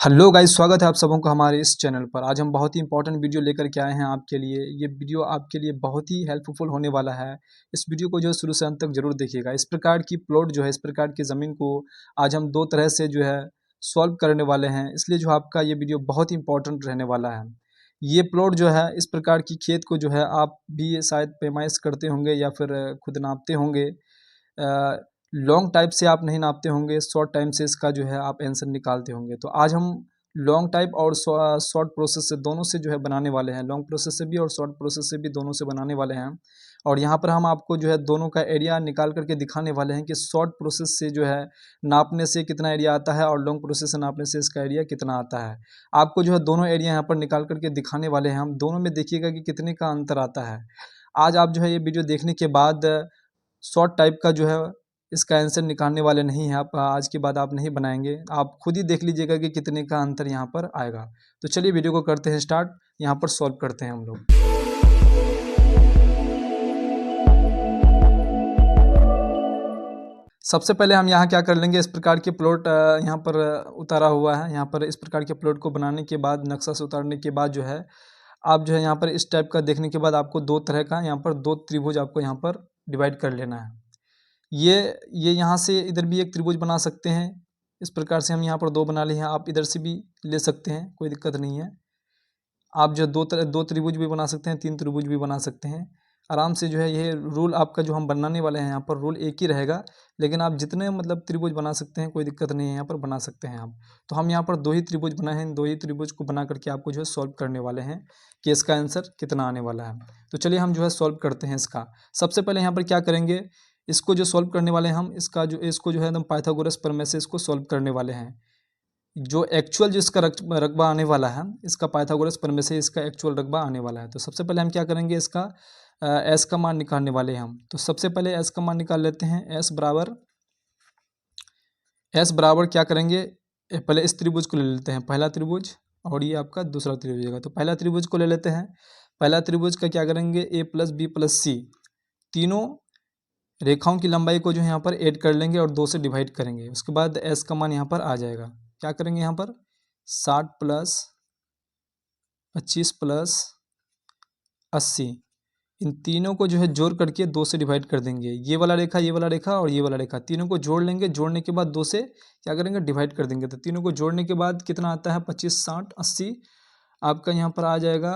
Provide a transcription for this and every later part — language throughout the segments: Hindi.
हेलो गाइस, स्वागत है आप सबों का हमारे इस चैनल पर। आज हम बहुत ही इंपॉर्टेंट वीडियो लेकर के आए हैं आपके लिए। ये वीडियो आपके लिए बहुत ही हेल्पफुल होने वाला है। इस वीडियो को जो है शुरू से अंत तक जरूर देखिएगा। इस प्रकार की प्लॉट जो है, इस प्रकार की ज़मीन को आज हम दो तरह से जो है सॉल्व करने वाले हैं, इसलिए जो आपका ये वीडियो बहुत ही इंपॉर्टेंट रहने वाला है। ये प्लॉट जो है, इस प्रकार की खेत को जो है आप भी शायद पैमाइश करते होंगे या फिर खुद नापते होंगे। लॉन्ग टाइप से आप नहीं नापते होंगे, शॉर्ट टाइम से इसका जो है आप आंसर निकालते होंगे। तो आज हम लॉन्ग टाइप और शॉर्ट प्रोसेस से दोनों से जो है बनाने वाले हैं। लॉन्ग प्रोसेस से भी और शॉर्ट प्रोसेस से भी दोनों से बनाने वाले हैं। और यहाँ पर हम आपको जो है दोनों का एरिया निकाल करके दिखाने वाले हैं कि शॉर्ट प्रोसेस से जो है नापने से कितना एरिया आता है और लॉन्ग प्रोसेस से नापने से इसका एरिया कितना आता है। आपको जो है दोनों एरिया यहाँ पर निकाल करके दिखाने वाले हैं। हम दोनों में देखिएगा कि कितने का अंतर आता है। आज आप जो है ये वीडियो देखने के बाद शॉर्ट टाइप का जो है इसका आंसर निकालने वाले नहीं हैं आप। आज के बाद आप नहीं बनाएंगे, आप खुद ही देख लीजिएगा कि कितने का अंतर यहाँ पर आएगा। तो चलिए वीडियो को करते हैं स्टार्ट, यहाँ पर सॉल्व करते हैं हम लोग। सबसे पहले हम यहाँ क्या कर लेंगे, इस प्रकार के प्लॉट यहाँ पर उतारा हुआ है। यहाँ पर इस प्रकार के प्लॉट को बनाने के बाद, नक्शा से उतारने के बाद जो है आप जो है यहाँ पर इस टाइप का देखने के बाद आपको दो तरह का यहाँ पर दो त्रिभुज आपको यहाँ पर डिवाइड कर लेना है। ये यहाँ से इधर भी एक त्रिभुज बना सकते हैं। इस प्रकार से हम यहाँ पर दो बना लिए हैं। आप इधर से भी ले सकते हैं, कोई दिक्कत नहीं है। आप जो दो त्रिभुज भी बना सकते हैं, तीन त्रिभुज भी बना सकते हैं आराम से। जो है ये रूल आपका जो हम बनाने वाले हैं यहाँ पर रूल एक ही रहेगा, लेकिन आप जितने मतलब त्रिभुज बना सकते हैं, कोई दिक्कत नहीं है, यहाँ पर बना सकते हैं आप। तो हम यहाँ पर दो ही त्रिभुज बनाए हैं। दो ही त्रिभुज को बना करके आपको जो है सॉल्व करने वाले हैं कि इसका आंसर कितना आने वाला है। तो चलिए हम जो है सॉल्व करते हैं इसका। सबसे पहले यहाँ पर क्या करेंगे, इसको जो सॉल्व करने वाले हैं हम, इसको जो है एकदम पाइथागोरस प्रमेय से इसको सॉल्व करने वाले हैं। जो एक्चुअल जिसका रकबा आने वाला है, इसका पाइथागोरस प्रमेय से इसका एक्चुअल रकबा आने वाला है। तो सबसे पहले हम क्या करेंगे, इसका एस का मान निकालने वाले हैं हम। तो सबसे पहले एस का मान निकाल लेते हैं। एस बराबर क्या करेंगे, पहले इस त्रिभुज को ले लेते हैं, पहला त्रिभुज, और ये आपका दूसरा त्रिभुज होगा। तो पहला त्रिभुज को ले लेते हैं। पहला त्रिभुज का क्या करेंगे, ए प्लस बी प्लस सी, तीनों रेखाओं की लंबाई को जो है यहाँ पर ऐड कर लेंगे और 2 से डिवाइड करेंगे। उसके बाद एस का मान यहाँ पर आ जाएगा। क्या करेंगे यहाँ पर 60 प्लस 25 प्लस 80, इन तीनों को जो है जोड़ करके 2 से डिवाइड कर देंगे। ये वाला रेखा, ये वाला रेखा और ये वाला रेखा, तीनों को जोड़ लेंगे। जोड़ने के बाद 2 से क्या करेंगे, डिवाइड कर देंगे। तो तीनों को जोड़ने के बाद कितना आता है, 25 60 80, आपका यहाँ पर आ जाएगा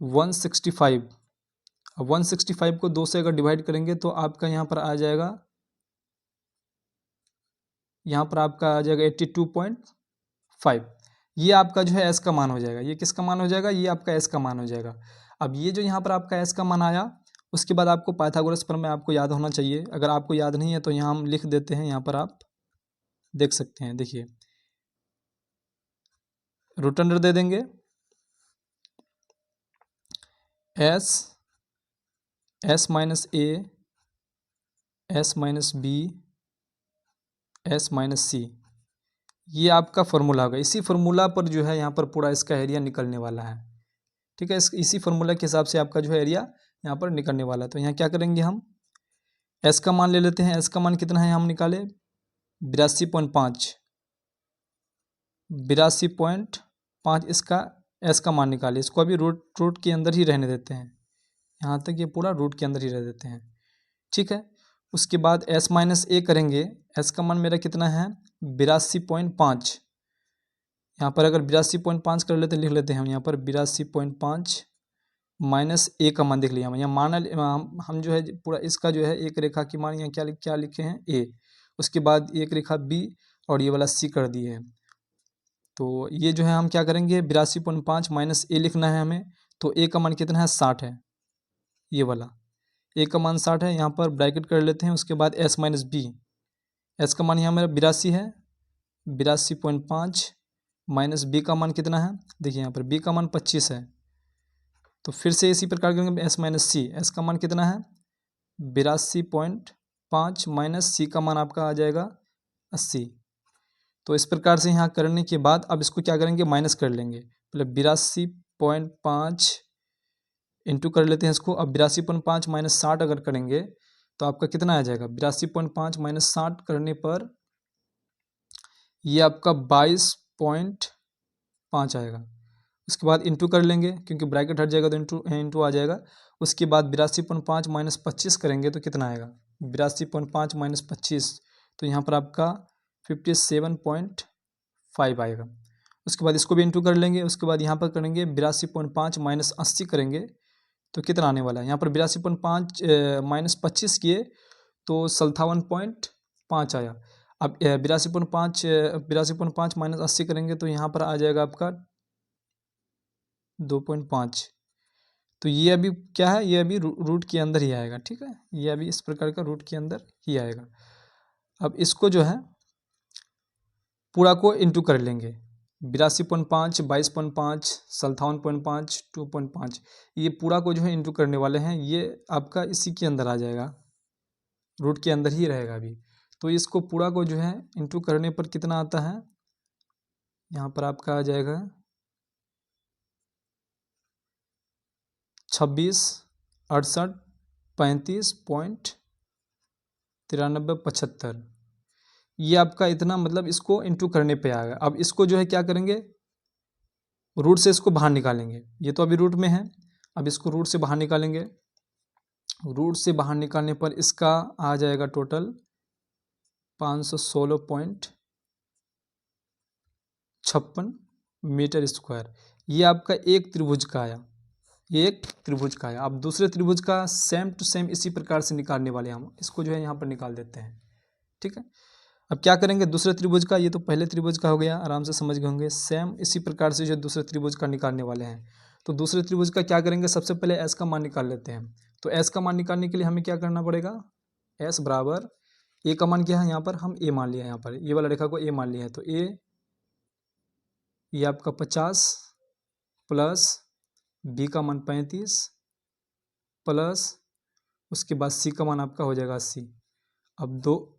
165। अब 165 को 2 से अगर डिवाइड करेंगे तो आपका यहाँ पर आ जाएगा, यहाँ पर आपका आ जाएगा 82.5। ये आपका जो है एस का मान हो जाएगा। ये किसका मान हो जाएगा, ये आपका एस का मान हो जाएगा। अब ये जो यहाँ पर आपका एस का मान आया, उसके बाद आपको पाइथागोरस प्रमेय आपको याद होना चाहिए। अगर आपको याद नहीं है तो यहाँ हम लिख देते हैं, यहाँ पर आप देख सकते हैं। देखिए, रूट अंडर दे देंगे S minus A, S minus B, S minus C, ये आपका फॉर्मूला होगा। इसी फॉर्मूला पर जो है यहाँ पर पूरा इसका एरिया निकलने वाला है। ठीक है, इसी फॉर्मूला के हिसाब से आपका जो है एरिया यहाँ पर निकलने वाला है। तो यहाँ क्या करेंगे, हम एस का मान ले लेते हैं। एस का मान कितना है, हम निकाले 82.5, 82.5 इसका एस का मान निकाले। इसको अभी रूट के अंदर ही रहने देते हैं, यहाँ तक ये पूरा रूट के अंदर ही रह देते हैं। ठीक है, उसके बाद एस माइनस ए करेंगे। एस का मान मेरा कितना है, 82.5। यहाँ पर अगर 82.5 कर लेते, लिख लेते हैं हम यहाँ पर 82.5 माइनस ए का मान देख लिया। यहाँ मान हम जो है पूरा इसका जो है एक रेखा की मान यहाँ क्या लिखे हैं, ए, उसके बाद एक रेखा बी और ये वाला सी कर दिए हैं। तो ये जो है हम क्या करेंगे, 82.5 माइनस ए लिखना है हमें। तो ए का मान कितना है, 60 है। ये वाला ए का मान 60 है, यहाँ पर ब्रैकेट कर लेते हैं। उसके बाद एस माइनस बी, एस का मान यहाँ मेरा 82 है, 82.5 माइनस बी का मान कितना है, देखिए यहाँ पर बी का मान 25 है। तो फिर से इसी प्रकार करेंगे, एस माइनस सी, एस का मान कितना है 82.5 माइनस सी का मान आपका आ जाएगा 80। तो इस प्रकार से यहाँ करने के बाद अब इसको क्या करेंगे, माइनस कर लेंगे। मतलब 82.5 इंटू कर लेते हैं इसको। अब 82.5 माइनस 60 अगर करेंगे तो आपका कितना आ जाएगा, 82.5 माइनस 60 करने पर ये आपका 22.5 आएगा। उसके बाद इंटू कर लेंगे क्योंकि ब्रैकेट हट जाएगा तो इंटू आ जाएगा। उसके बाद 82.5 माइनस 25 करेंगे तो कितना आएगा, 82.5 माइनस 25, तो यहाँ पर आपका 57.5 आएगा। उसके बाद इसको भी इंटू कर लेंगे। उसके बाद यहाँ पर करेंगे 82.5 माइनस 80 करेंगे तो कितना आने वाला है, यहाँ पर 82.5 माइनस 25 किए तो 57.5 आया। अब 82.5 माइनस 80 करेंगे तो यहाँ पर आ जाएगा आपका 2.5। तो ये अभी क्या है, ये अभी रूट के अंदर ही आएगा। ठीक है, ये अभी इस प्रकार का रूट के अंदर ही आएगा। अब इसको जो है पूरा को इंटू कर लेंगे, 82.5, 22.5, 57.5, 2.5, ये पूरा को जो है इंटू करने वाले हैं। ये आपका इसी के अंदर आ जाएगा, रूट के अंदर ही रहेगा अभी। तो इसको पूरा को जो है इंटू करने पर कितना आता है, यहाँ पर आपका आ जाएगा 26, 68, 35.9375। ये आपका इतना मतलब इसको इंटू करने पे आएगा। अब इसको जो है क्या करेंगे, रूट से इसको बाहर निकालेंगे। ये तो अभी रूट में है, अब इसको रूट से बाहर निकालेंगे। रूट से बाहर निकालने पर इसका आ जाएगा टोटल 516.56 मीटर स्क्वायर। ये आपका एक त्रिभुज का आया, ये एक त्रिभुज का आया। अब दूसरे त्रिभुज का सेम टू सेम इसी प्रकार से निकालने वाले हैं हम। इसको जो है यहाँ पर निकाल देते हैं। ठीक है, अब क्या करेंगे, दूसरे त्रिभुज का, ये तो पहले त्रिभुज का हो गया, आराम से समझ गए होंगे। सेम इसी प्रकार से जो दूसरे त्रिभुज का निकालने वाले हैं। तो दूसरे त्रिभुज का क्या करेंगे, सबसे पहले एस का मान निकाल लेते हैं। तो एस का मान निकालने के लिए हमें क्या करना पड़ेगा, एस बराबर ए का मान क्या है, यहाँ पर हम ए मान लिया है, यहाँ पर ये वाला रेखा को ए मान लिया है। तो ए ये आपका 50 प्लस बी का मान 35 प्लस उसके बाद सी का मान आपका हो जाएगा 80। अब दो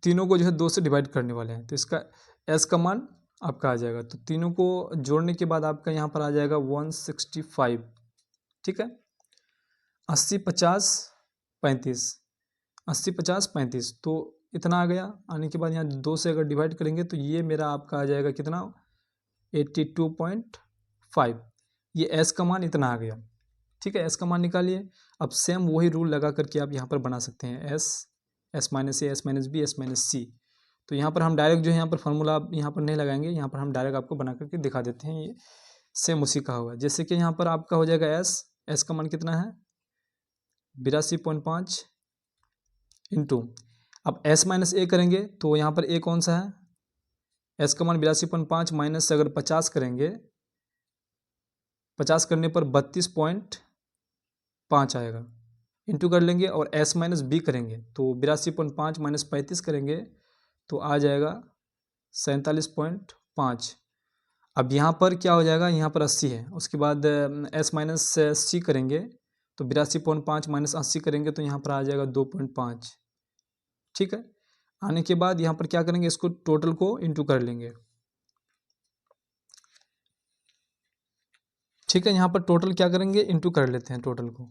तीनों को जो है 2 से डिवाइड करने वाले हैं, तो इसका एस का मान आपका आ जाएगा। तो तीनों को जोड़ने के बाद आपका यहाँ पर आ जाएगा 165। ठीक है, 80 50 35, 80 50 35, तो इतना आ गया। आने के बाद यहाँ 2 से अगर डिवाइड करेंगे तो ये मेरा आपका आ जाएगा कितना, 82.5। ये एस का मान इतना आ गया। ठीक है, एस का मान निकालिए। अब सेम वही रूल लगा करके आप यहाँ पर बना सकते हैं, S minus A, S minus B, S minus C. तो यहाँ पर हम डायरेक्ट जो है यहाँ पर फॉर्मूला यहाँ पर नहीं लगाएंगे, यहाँ पर हम डायरेक्ट आपको बना करके दिखा देते हैं। ये सेम उसी का होगा। जैसे कि यहाँ पर आपका हो जाएगा एस का मान कितना है, 82.5 इंटू, अब एस माइनस ए करेंगे तो यहाँ पर ए कौन सा है, एस का मान 82.5 माइनस से अगर 50 करेंगे, 50 करने पर 32.5 आएगा, इंटू कर लेंगे। और एस माइनस बी करेंगे तो 82.5 माइनस 35 करेंगे तो आ जाएगा 47.5। अब यहाँ पर क्या हो जाएगा, यहाँ पर 80 है, उसके बाद एस माइनस सी करेंगे तो 82.5 माइनस 80 करेंगे तो यहाँ पर आ जाएगा 2.5। ठीक है, आने के बाद यहाँ पर क्या करेंगे, इसको टोटल को इंटू कर लेंगे। ठीक है, यहाँ पर टोटल क्या करेंगे, इंटू कर लेते हैं टोटल को।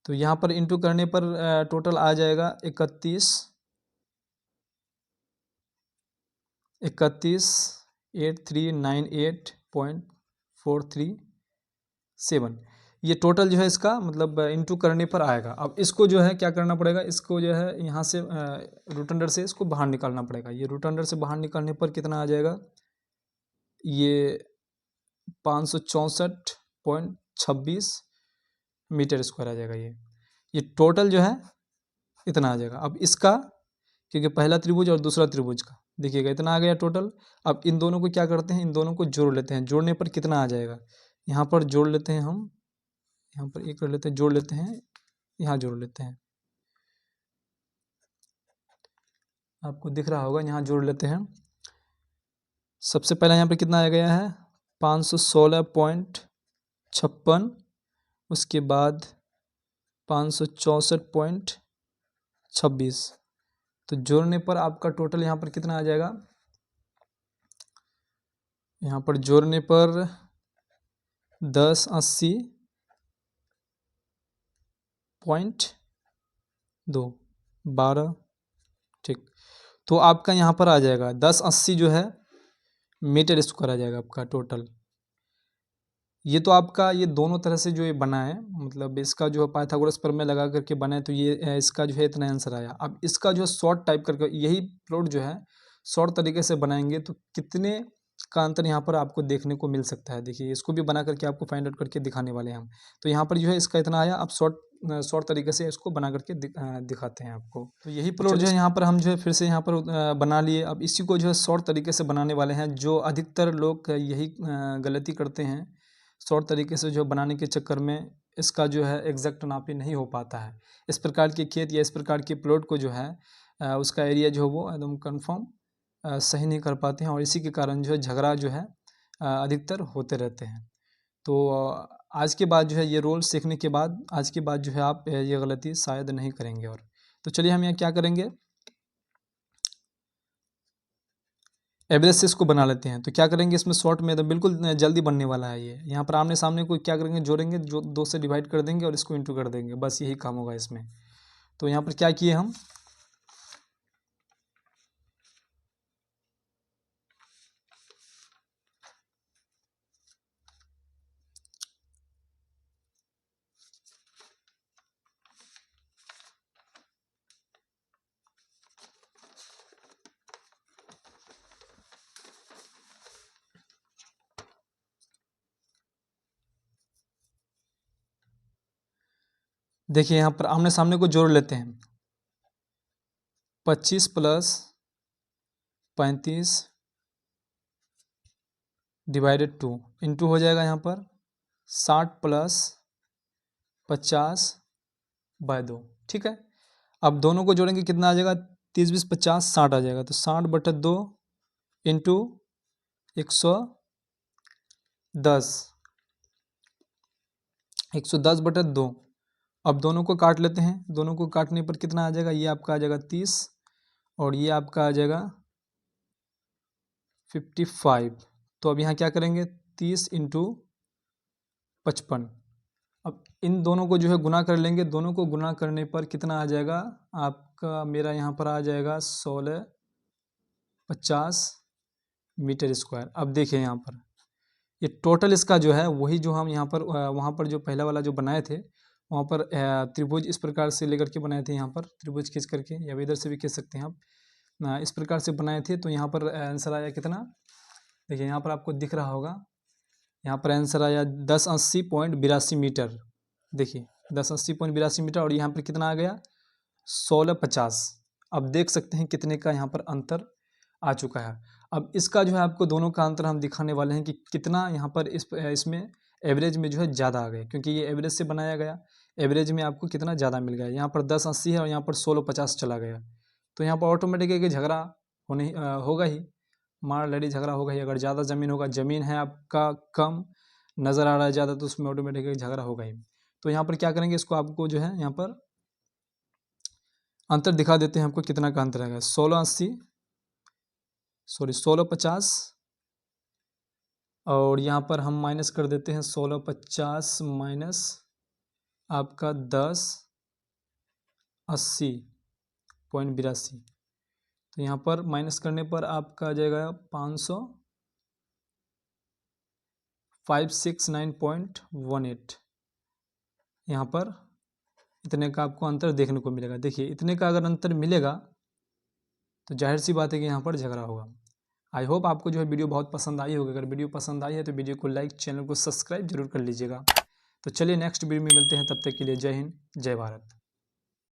तो यहाँ पर इंटू करने पर टोटल आ जाएगा 8398.437। ये टोटल जो है इसका मतलब इंटू करने पर आएगा। अब इसको जो है क्या करना पड़ेगा, इसको जो है यहाँ से रूट अंडर से इसको बाहर निकालना पड़ेगा। ये रूट अंडर से बाहर निकालने पर कितना आ जाएगा, ये 564.26 मीटर स्क्वायर आ जाएगा। ये टोटल जो है इतना आ जाएगा। अब इसका क्योंकि पहला त्रिभुज और दूसरा त्रिभुज का देखिएगा इतना आ गया टोटल। अब इन दोनों को क्या करते हैं, इन दोनों को जोड़ लेते हैं। जोड़ने पर कितना आ जाएगा, यहाँ पर जोड़ लेते हैं हम, यहाँ पर एक कर लेते हैं, जोड़ लेते हैं, यहाँ जोड़ लेते हैं, आपको दिख रहा होगा, यहाँ जोड़ लेते हैं। सबसे पहले यहाँ पर कितना आ गया है, 516.56, उसके बाद 564.26। तो जोड़ने पर आपका टोटल यहाँ पर कितना आ जाएगा, यहाँ पर जोड़ने पर 1080.2 12। ठीक, तो आपका यहाँ पर आ जाएगा 1080 जो है मीटर स्क्वायर आ जाएगा आपका टोटल। ये तो आपका ये दोनों तरह से जो ये बना है, मतलब इसका जो है पाइथागोरस प्रमेय लगा करके बना है, तो ये इसका जो है इतना आंसर आया। अब इसका जो है शॉर्ट टाइप करके यही प्लॉट जो है शॉर्ट तरीके से बनाएंगे तो कितने का अंतर यहाँ पर आपको देखने को मिल सकता है। देखिए इसको भी बना करके आपको फाइंड आउट करके दिखाने वाले हैं हम। तो यहाँ पर जो है इसका इतना आया। अब शॉर्ट तरीके से इसको बना करके दिखाते हैं आपको। तो यही प्लॉट जो है यहाँ पर हम जो है फिर से यहाँ पर बना लिए। अब इसी को जो है शॉर्ट तरीके से बनाने वाले हैं, जो अधिकतर लोग यही गलती करते हैं। शॉर्ट तरीके से जो बनाने के चक्कर में इसका जो है एग्जैक्ट नापी नहीं हो पाता है। इस प्रकार के खेत या इस प्रकार के प्लॉट को जो है उसका एरिया जो है वो एकदम कंफर्म सही नहीं कर पाते हैं, और इसी के कारण जो है झगड़ा जो है अधिकतर होते रहते हैं। तो आज के बाद जो है ये रोल सीखने के बाद आज के बाद जो है आप ये गलती शायद नहीं करेंगे। और तो चलिए हम यहाँ क्या करेंगे, एवरेज से इसको बना लेते हैं। तो क्या करेंगे, इसमें शॉर्ट में तो बिल्कुल जल्दी बनने वाला है ये। यहाँ पर आमने सामने को क्या करेंगे, जोड़ेंगे, जो 2 से डिवाइड कर देंगे और इसको इंटू कर देंगे, बस यही काम होगा इसमें। तो यहाँ पर क्या किए हम, देखिए यहाँ पर आमने सामने को जोड़ लेते हैं। 25 प्लस 35 डिवाइडेड 2 इंटू हो जाएगा यहाँ पर 60 प्लस 50 बाय 2। ठीक है, अब दोनों को जोड़ेंगे कितना आ जाएगा, 30 20 50 60 आ जाएगा। तो 60/2 इंटू 110 110/2। अब दोनों को काट लेते हैं। दोनों को काटने पर कितना आ जाएगा, ये आपका आ जाएगा 30 और ये आपका आ जाएगा 55। तो अब यहाँ क्या करेंगे, 30 इंटू 55। अब इन दोनों को जो है गुना कर लेंगे। दोनों को गुना करने पर कितना आ जाएगा आपका, मेरा यहाँ पर आ जाएगा 1650 मीटर स्क्वायर। अब देखिए यहाँ पर ये टोटल इसका जो है वही जो हम यहाँ पर वहाँ पर जो पहला वाला जो बनाए थे वहाँ पर त्रिभुज इस प्रकार से लेकर के बनाए थे। यहाँ पर त्रिभुज खींच करके, या इधर से भी खींच सकते हैं आप, इस प्रकार से बनाए थे। तो यहाँ पर आंसर आया कितना, देखिए यहाँ पर आपको दिख रहा होगा, यहाँ पर आंसर आया 1080.82 मीटर। देखिए 1080.82 मीटर, और यहाँ पर कितना आ गया 1650। अब देख सकते हैं कितने का यहाँ पर अंतर आ चुका है। अब इसका जो है आपको दोनों का अंतर हम दिखाने वाले हैं कि कितना यहाँ पर इसमें एवरेज में जो है ज़्यादा आ गया, क्योंकि ये एवरेज से बनाया गया। एवरेज में आपको कितना ज़्यादा मिल गया, यहाँ पर 1080 है और यहाँ पर 1650 चला गया। तो यहाँ पर ऑटोमेटिक है कि झगड़ा होगा ही, मार लड़ी झगड़ा होगा ही। अगर ज़्यादा ज़मीन होगा, ज़मीन है आपका कम नज़र आ रहा है ज़्यादा, तो उसमें ऑटोमेटिक झगड़ा होगा ही। तो यहाँ पर क्या करेंगे, इसको आपको जो है यहाँ पर अंतर दिखा देते हैं आपको कितना का अंतर आएगा। 1650 और यहाँ पर हम माइनस कर देते हैं 1650 माइनस आपका 1080.82। तो यहाँ पर माइनस करने पर आपका आ जाएगा 569.18। यहाँ पर इतने का आपको अंतर देखने को मिलेगा। देखिए इतने का अगर अंतर मिलेगा तो जाहिर सी बात है कि यहाँ पर झगड़ा होगा। आई होप आपको जो है वीडियो बहुत पसंद आई होगी। अगर वीडियो पसंद आई है तो वीडियो को लाइक, चैनल को सब्सक्राइब जरूर कर लीजिएगा। तो चलिए नेक्स्ट वीडियो में मिलते हैं, तब तक के लिए जय हिंद, जय भारत।